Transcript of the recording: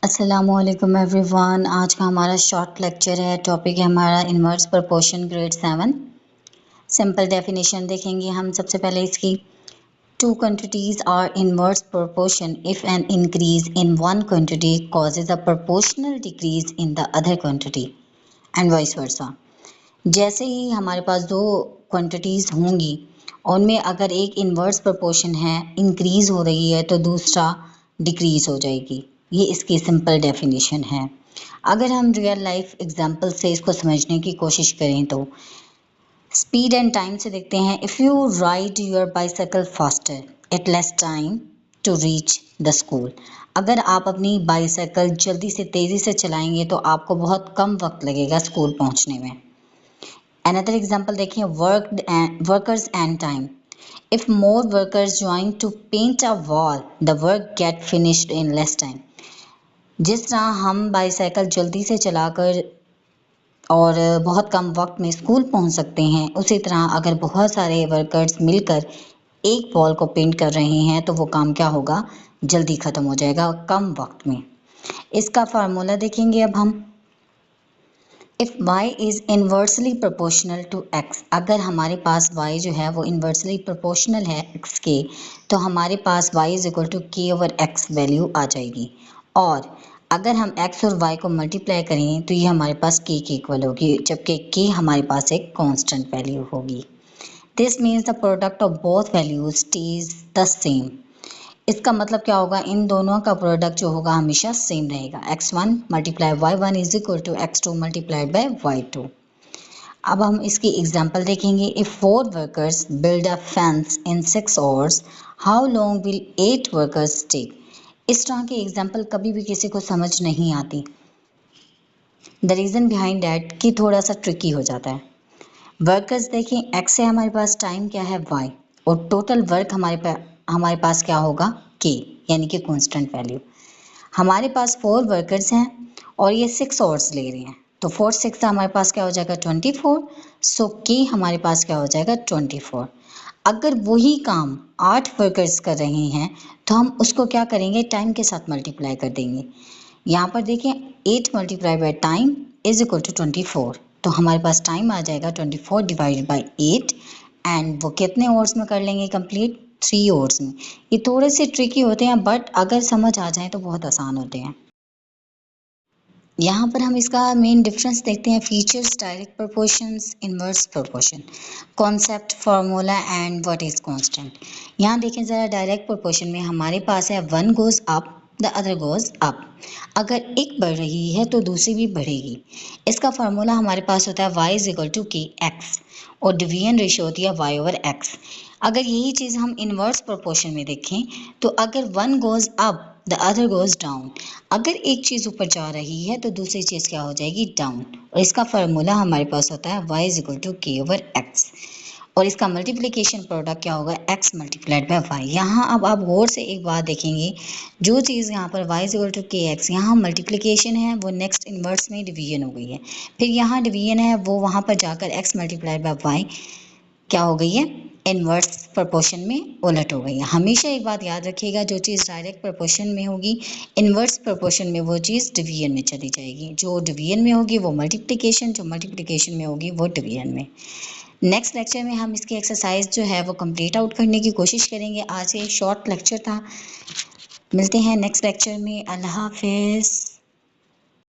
अस्सलामुअलैकुम एवरीवन। आज का हमारा शॉर्ट लेक्चर है। टॉपिक है हमारा inverse proportion grade 7। Simple definition देखेंगे हम। सबसे पहले इसकी two quantities are inverse proportion if an increase in one quantity causes a proportional decrease in the other quantity and vice versa. जैसे ही हमारे पास दो क्वांटिटीज़ होंगी उनमें अगर एक इन्वर्स प्रोपोर्शन है, इंक्रीज़ हो रही है, तो दूसरा डिक्रीज़ हो जाएगी। ये इसकी सिंपल डेफिनेशन है। अगर हम रियल लाइफ एग्जांपल से इसको समझने की कोशिश करें तो स्पीड एंड टाइम से देखते हैं। If you ride your bicycle faster it less time to reach the school. अगर आप अपनी बाइसाइकिल जल्दी से तेज़ी से चलाएंगे तो आपको बहुत कम वक्त लगेगा स्कूल पहुंचने में। Another example देखिए, workers and time. If more workers join to paint a wall, the work get finished in less time. जिस तरह हम बाईसाइकिल जल्दी से चलाकर और बहुत कम वक्त में स्कूल पहुंच सकते हैं, उसी तरह अगर बहुत सारे वर्कर्स मिलकर एक वॉल को पेंट कर रहे हैं तो वो काम क्या होगा, जल्दी ख़त्म हो जाएगा कम वक्त में। इसका फार्मूला देखेंगे अब हम। If y is inversely proportional to x, अगर हमारे पास y जो है वो इन्वर्सली प्रोपोर्शनल है x के, तो हमारे पास y is equal to k over x value आ जाएगी। और अगर हम x और y को मल्टीप्लाई करें तो ये हमारे पास k के इक्वल होगी, जबकि k हमारे पास एक कांस्टेंट वैल्यू होगी। This means the product of both values stage the same. इसका मतलब क्या होगा, इन दोनों का प्रोडक्ट जो होगा हमेशा सेम रहेगा। x1 multiply y1 is equal to x2 multiplied by y2। अब हम इसकी एग्जांपल देखेंगे। If 4 workers build a fence in 6 hours, how long will 8 workers take. इस तरह की एग्जांपल कभी भी किसी को समझ नहीं आती। द रीज़न बिहाइंड डैट कि थोड़ा सा ट्रिकी हो जाता है। वर्कर्स देखें, x से हमारे पास टाइम क्या है y, और टोटल वर्क हमारे पास क्या होगा k, यानी कि कांस्टेंट वैल्यू। हमारे पास 4 वर्कर्स हैं और ये 6 आवर्स ले रहे हैं, तो 4 6 हमारे पास क्या हो जाएगा 24। सो k हमारे पास क्या हो जाएगा 24। अगर वही काम 8 वर्कर्स कर रहे हैं तो हम उसको क्या करेंगे, टाइम के साथ मल्टीप्लाई कर देंगे। यहाँ पर देखें 8 multiply by time is equal to 24, तो हमारे पास टाइम आ जाएगा 24 डिवाइडेड बाई 8। एंड वो कितने आवर्स में कर लेंगे कंप्लीट, 3 आवर्स में। ये थोड़े से ट्रिकी होते हैं बट अगर समझ आ जाए तो बहुत आसान होते हैं। यहाँ पर हम इसका मेन डिफरेंस देखते हैं। Features, direct proportions, inverse proportion, concept, formula and what is constant. यहाँ देखें ज़रा, डायरेक्ट प्रोपोर्शन में हमारे पास है one goes up the other goes up. अगर एक बढ़ रही है तो दूसरी भी बढ़ेगी। इसका फार्मूला हमारे पास होता है y इज इक्वल टू के एक्स, और डिवीजन रेशियो होती है y ओवर x। अगर यही चीज़ हम इन्वर्स प्रोपोर्शन में देखें तो अगर one goes up the other goes down, अगर एक चीज़ ऊपर जा रही है तो दूसरी चीज़ क्या हो जाएगी, डाउन। और इसका फार्मूला हमारे पास होता है y इज इक्वल टू के ओवर x, और इसका मल्टीप्लिकेशन प्रोडक्ट क्या होगा, x मल्टीप्लाइड बाय y। यहाँ अब आप गौर से एक बात देखेंगे, जो चीज़ यहाँ पर y इज इक्वल टू के एक्स, यहाँ मल्टीप्लिकेशन है वो नेक्स्ट इन्वर्स में डिवीजन हो गई है, फिर यहाँ डिवीजन है वो वहाँ पर जाकर x मल्टीप्लाइड बाय y क्या हो गई है, इन्वर्स प्रोपोर्शन में उलट हो गई है। हमेशा एक बात याद रखिएगा, जो चीज़ डायरेक्ट प्रोपोर्शन में होगी इन्वर्स प्रोपोर्शन में वो चीज़ डिवीजन में चली जाएगी, जो डिवीजन में होगी वो मल्टीप्लिकेशन, जो मल्टीप्लिकेशन में होगी वो डिवीजन में। नेक्स्ट लेक्चर में हम इसकी एक्सरसाइज जो है वो कंप्लीट आउट करने की कोशिश करेंगे। आज एक शॉर्ट लेक्चर था, मिलते हैं नेक्स्ट लेक्चर में। अल्लाह हाफिज़।